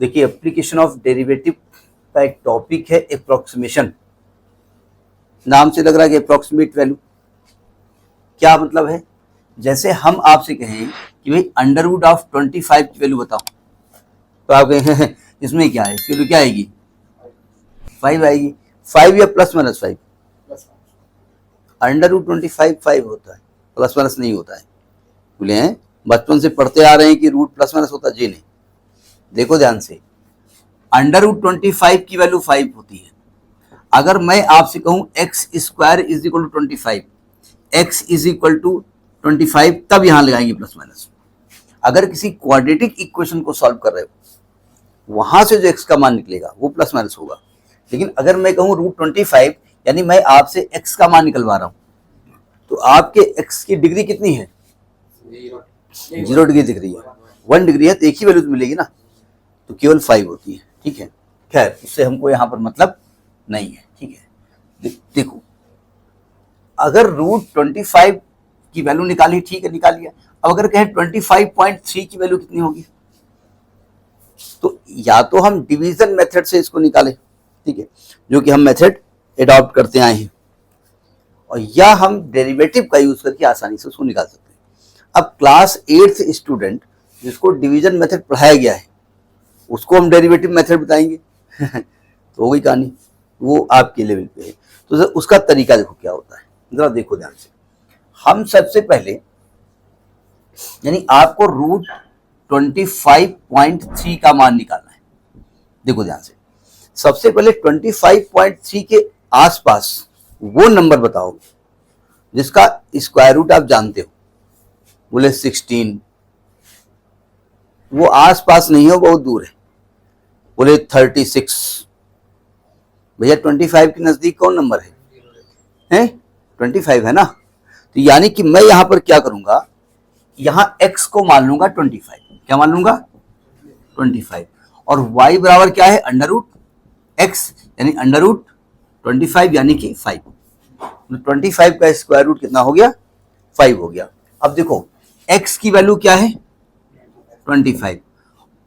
देखिए application of derivative का एक टॉपिक है अप्रोक्सीमेशन। नाम से लग रहा है कि अप्रोक्सीमेट वैल्यू। क्या मतलब है? जैसे हम आपसे कहें कि भाई अंडर रूट ऑफ 25 की वैल्यू बताओ, तो आप कहें इसमें क्या है, इसकी वैल्यू क्या आएगी? 5 आएगी। 5 या प्लस माइनस 5? अंडर रूट 25 5 होता है, प्लस माइनस नहीं होता है। बोले हैं बचपन से पढ़ते आ रहे हैं कि रूट प्लस माइनस होता है। जी नहीं, देखो ध्यान से, अंडर रूट 25 की वैल्यू 5 होती है। अगर मैं आपसे कहूं X square is equal to 25, X is equal to 25, तब यहां लगाएंगे प्लस माइनस। अगर किसी क्वाड्रेटिक इक्वेशन को सॉल्व कर रहे हो, वहां से जो एक्स का मान निकलेगा वो प्लस माइनस होगा। लेकिन अगर मैं कहूं रूट 25, यानी मैं आपसे एक्स का मान निकलवा रहा हूं, तो आपके एक्स की डिग्री कितनी है? 0 डिग्री दिख रही है। 1 डिग्री है तो एक ही वैल्यू तो मिलेगी ना, तो केवल 5 होती है। ठीक है, खैर उससे हमको यहाँ पर मतलब नहीं है। ठीक है, देखो अगर रूट 25 की वैल्यू निकाली, ठीक है निकाल लिया। अब अगर कहें 25.3 की वैल्यू कितनी होगी, तो या तो हम डिवीजन मेथड से इसको निकालें, ठीक है, जो कि हम मेथड एडॉप्ट करते आए हैं, और या हम डेरिवेटिव का यूज करके आसानी से उसको निकाल सकते हैं। अब क्लास 8th स्टूडेंट जिसको डिवीजन मेथड पढ़ाया गया है, उसको हम डेरिवेटिव मेथड बताएंगे तो हो गई कहानी, वो आपके लेवल पे है। तो उसका तरीका देखो क्या होता है, जरा देखो ध्यान से। हम सबसे पहले, यानी आपको रूट 25.3 का मान निकालना है। देखो ध्यान से, सबसे पहले 25.3 के आसपास वो नंबर बताओ जिसका स्क्वायर रूट आप जानते हो। बोले 16, वो आसपास नहीं हो, बहुत दूर है। बोले 36, भैया 25 के नजदीक कौन नंबर है? 25 है ना। तो यानी कि मैं यहां पर क्या करूंगा, यहां x को मान लूंगा 25। क्या मान लूंगा? 25। और y बराबर क्या है? अंडर रूट x, यानी अंडर रूट 25 यानी कि 5। 25 का स्क्वायर रूट कितना हो गया? 5 हो गया। अब देखो x की वैल्यू क्या है? 25,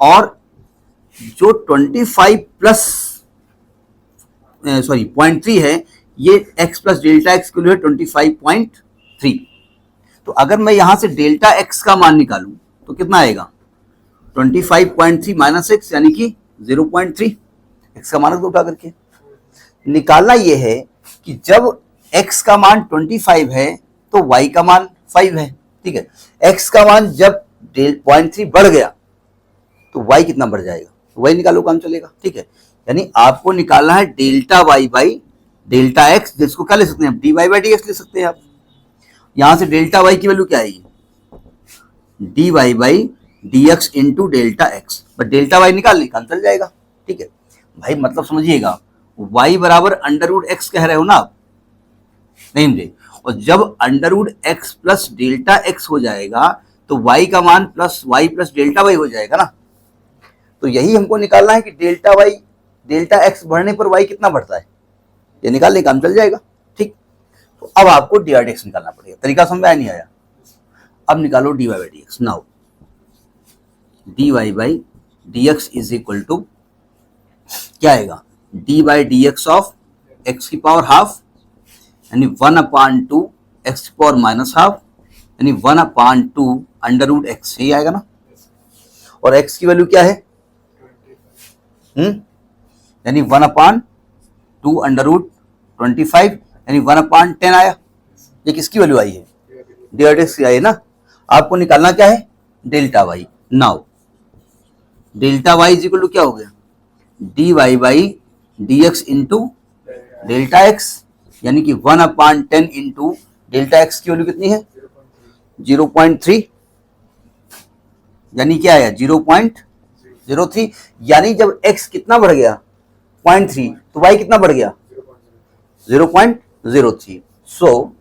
और जो 25 प्लस सॉरी 0.3 है, ये x प्लस डेल्टा एक्स के लिए है 25.3। तो अगर मैं यहां से डेल्टा x का मान निकालूं तो कितना आएगा? 25.3 माइनस एक्स, यानी कि 0.3। x का मान उठा करके निकालना ये है कि जब x का मान 25 है तो y का मान 5 है। ठीक है, x का मान जब 0.3 बढ़ गया तो y कितना बढ़ जाएगा, y निकालो, काम चलेगा। ठीक है, यानी आपको निकालना है delta y by delta x, जिसको क्या ले सकते हैं? dy बाई dx ले सकते हैं आप। यहां से डेल्टा y की वैल्यू क्या आएगी? dy by dx into delta x। But delta y निकाल ली, काम चल जाएगा। ठीक है भाई, मतलब समझिएगा, y बराबर अंडर रूट एक्स कह रहे हो ना आप, नहीं समझे? और जब under root X plus delta X हो जाएगा तो y का मान plus y plus delta y हो जाएगा ना। तो यही हमको निकालना है कि डेल्टा y डेल्टा x बढ़ने पर y कितना बढ़ता है, ये निकालने काम चल जाएगा। ठीक, तो अब आपको dy बाई dx निकालना पड़ेगा। तरीका समझ में आया नहीं आया? अब निकालो dy by dx। Now dy by dx is equal to क्या आएगा? dy by dx of x की पावर हाफ, यानी 1/2 x की पावर माइनस हाफ, यानी 1/2 अंडर रूट एक्स, यही आएगा ना। और x की वैल्यू क्या है? यानी 1/2 अंडर रूट 25, यानी 1/10 आया। ये किसकी वैल्यू आई है? dy dx की आई है ना। आपको निकालना क्या है? Delta y। Now delta y is equal to क्या हो गया? dy by dx into delta x, यानी कि 1/10 इंटू डेल्टा x की वैल्यू कितनी है? 0.3, यानी क्या आया? 0.03। यानी जब x कितना बढ़ गया? 0.3, तो y कितना बढ़ गया? 0.03। So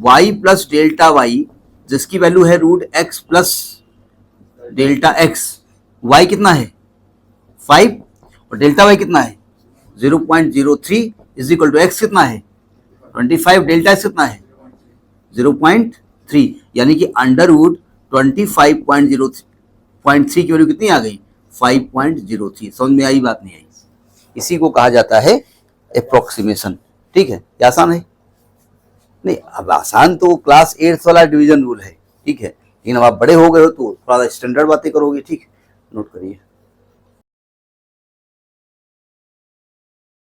y plus delta y, जिसकी वैल्यू है root x plus delta x, y कितना है? 5, और डेल्टा y कितना है? 0.03 इज इक्वल टू एक्स कितना है? 25, डेल्टा x कितना है? 0.3, यानी कि अंडर रूट 25.03 0.3 की वैल्यू कितनी आ गई 5.03। समझ में आई बात नहीं आई? इसी को कहा जाता है अप्रोक्सीमेशन। ठीक है, ये आसान है? नहीं, अब आसान तो क्लास 8 वाला डिवीजन रूल है। ठीक है, लेकिन अब आप बड़े हो गए हो तो थोड़ा स्टैंडर्ड बातें करोगे। ठीक, नोट करिए।